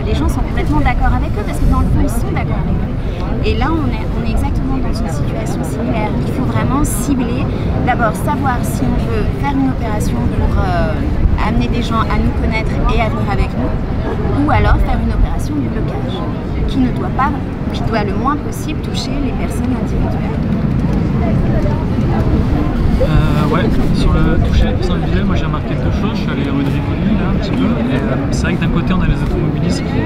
les gens sont complètement d'accord avec eux parce que dans le fond ils sont d'accord avec eux. Et là on est exactement dans une situation similaire. Il faut vraiment cibler, d'abord savoir si on veut faire une opération pour amener des gens à nous connaître et à venir avec nous, ou alors faire une opération de blocage qui ne doit pas, qui doit le moins possible toucher les personnes individuelles. Ouais, sur le toucher les personnes individuelles, moi j'ai remarqué deux choses. Je suis allé rue de Rivoli là un petit peu, et c'est vrai que d'un côté on a les automobilistes qui,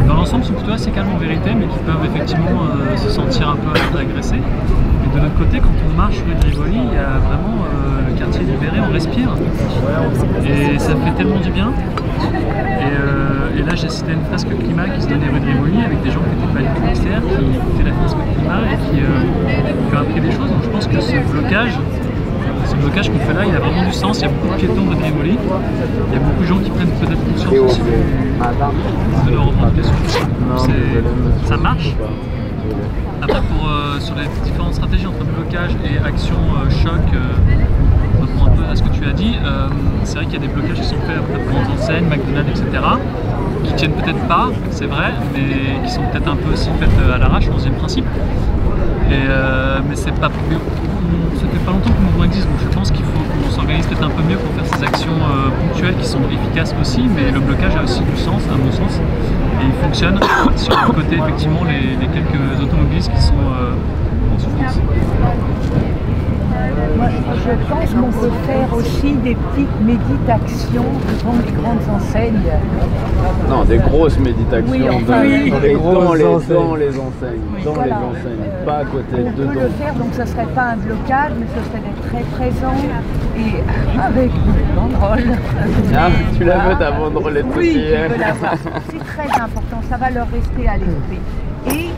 dans l'ensemble, sont plutôt assez calmes en vérité, mais qui peuvent effectivement se sentir un peu agressés. Et de l'autre côté, quand on marche rue de Rivoli, il y a vraiment le quartier libéré, on respire. Et ça fait tellement du bien. Et là j'ai cité une fresque climat qui se donnait rue de Rivoli avec des gens qui n'étaient pas du tout externes, qui écoutaient la fresque climat et qui ont appris des choses. Donc je pense que ce blocage qu'on fait là, il a vraiment du sens. Il y a beaucoup de piétons rue de Rivoli. Il y a beaucoup de gens qui prennent peut-être conscience aussi de leurs revendications. Ça marche. Après, sur les différentes stratégies entre blocage et action choc, on reprend un peu à ce que tu as dit, c'est vrai qu'il y a des blocages qui sont faits après pour les enseignes, McDonald's, etc., qui tiennent peut-être pas, c'est vrai, mais qui sont peut-être un peu aussi faits à l'arrache, 11e principe. Mais c'est pas, ça fait pas longtemps que le mouvement existe, donc je pense qu'il faut qu'on s'organise peut-être un peu mieux pour faire ces actions ponctuelles qui sont efficaces aussi, mais le blocage a aussi du sens, à mon sens, et il fonctionne sur le côté effectivement les quelques automobilistes qui sont en souffrance. Moi, je pense qu'on peut faire aussi des petites méditations devant les grandes enseignes. Non, des grosses méditations oui, enfin, dans les enseignes. Oui, dans voilà. les enseignes, pas à côté, on dedans. peut le faire, donc ça ne serait pas un blocage, mais ce serait d'être très présent et avec une banderole. Ah, tu la veux ta banderole et tout. Oui, tu peux l'avoir. C'est très important, ça va leur rester à l'esprit. Et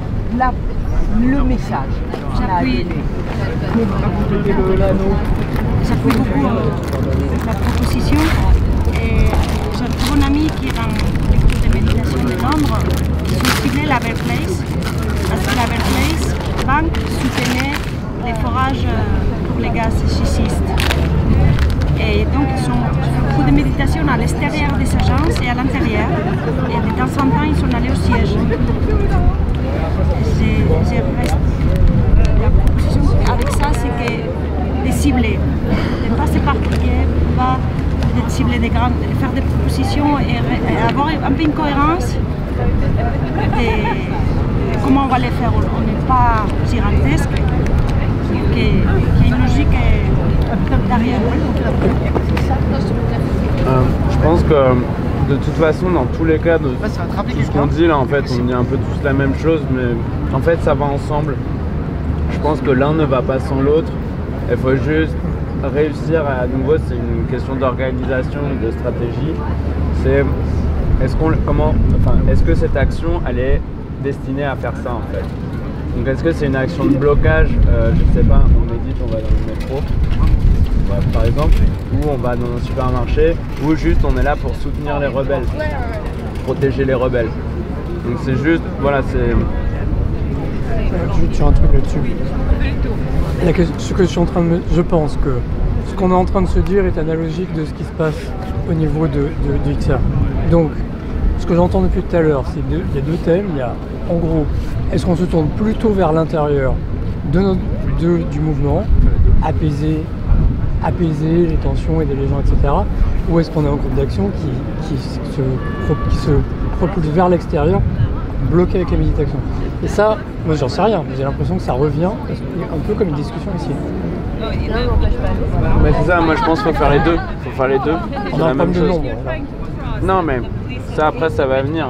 le message qu'on a à donner. J'appuie beaucoup la proposition. Et j'ai un bon ami qui est dans le groupe de méditation de Londres, qui ont ciblé la Place, parce que la Place, banque soutenait les forages pour les gaz schistes. Et donc ils ont fait beaucoup de méditation à l'extérieur des agences et à l'intérieur. Et de temps en temps, ils sont allés au siège. La proposition avec ça, c'est que de cibler, de ne pas s'éparpiller, de cibler de faire des propositions et avoir un peu une cohérence de comment on va les faire. On n'est pas gigantesque, qu'il y a une logique derrière. Je pense que de toute façon, dans tous les cas, de tout ce qu'on dit là, en fait, on dit un peu tous la même chose, mais en fait, ça va ensemble. Je pense que l'un ne va pas sans l'autre. Il faut juste réussir à nouveau, c'est une question d'organisation, de stratégie. C'est est-ce que cette action, elle est destinée à faire ça en fait? Donc est-ce que c'est une action de blocage, je sais pas, on médite, on va dans le métro, par exemple, ou on va dans un supermarché, ou juste on est là pour soutenir les rebelles, protéger les rebelles. Donc c'est juste, voilà, c'est... Je suis un truc là-dessus. Ce que je suis en train de je pense que ce qu'on est en train de se dire est analogique de ce qui se passe au niveau du XR. Donc, ce que j'entends depuis tout à l'heure, c'est qu'il y a deux thèmes. Il y a, en gros, est-ce qu'on se tourne plutôt vers l'intérieur du mouvement, apaiser les tensions, aider les gens, etc. Ou est-ce qu'on est un groupe d'action qui se propulse vers l'extérieur, bloqué avec la méditation? Et ça, moi j'en sais rien, mais j'ai l'impression que ça revient un peu comme une discussion ici. Mais c'est ça, moi je pense qu'il faut faire les deux. On a un problème de nombre. Non mais ça après ça va venir.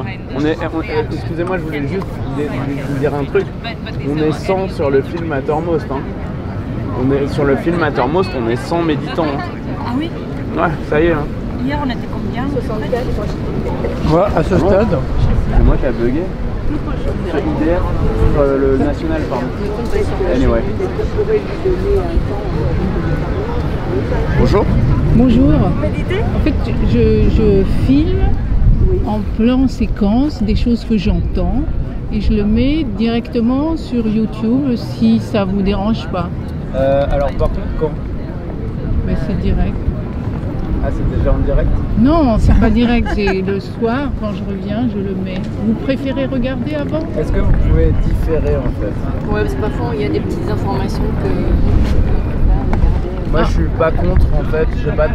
Excusez-moi, je voulais juste vous dire un truc. On est 100 sur le film Mattermost. Hein. On est sur le film Mattermost, on est 100 méditants. Hein. Ah oui? Ouais, ça y est. Hein. Hier on était combien? 64. Moi, à ce stade. C'est moi qui a bugué. Sur IDR, le national, pardon. Anyway. Bonjour. Bonjour. En fait, je filme en plan séquence des choses que j'entends et je le mets directement sur YouTube si ça vous dérange pas. Alors par contre, quand? Mais c'est direct. Ah, c'est déjà en direct? Non, c'est pas direct, c'est le soir, quand je reviens, je le mets. Vous préférez regarder avant? Est-ce que vous pouvez différer en fait? Ouais, parce que parfois il y a des petites informations que. Moi je suis pas contre en fait, j'ai pas de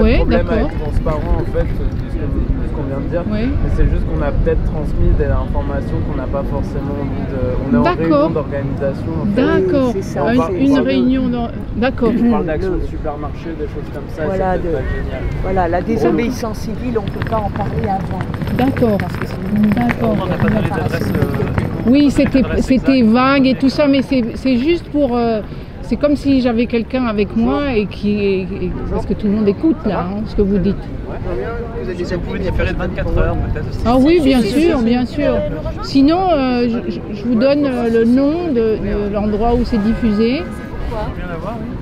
Ouais, problème d'accord. avec transparent en fait, de ce qu'on vient de dire. Ouais. Mais c'est juste qu'on a peut-être transmis des informations qu'on n'a pas forcément envie de. On est en D'accord. réunion d'organisation en fait. D'accord, c'est ça. On parle- on une parle de- réunion dans... D'accord. On parle d'action de supermarché, des choses comme ça, Voilà, c'est peut-être pas génial. Voilà, la désobéissance civile, on ne peut pas en parler avant. D'accord. D'accord. On n'a pas donné d'adresse. Oui, c'était vague et tout ça, mais c'est juste pour... c'est comme si j'avais quelqu'un avec moi et parce que tout le monde écoute là, hein, ce que vous dites. Si vous pouvez différer de 24 heures peut-être. Ah oui, bien sûr, bien sûr. Sinon, je vous donne le nom de l'endroit où c'est diffusé. Rien à voir, oui.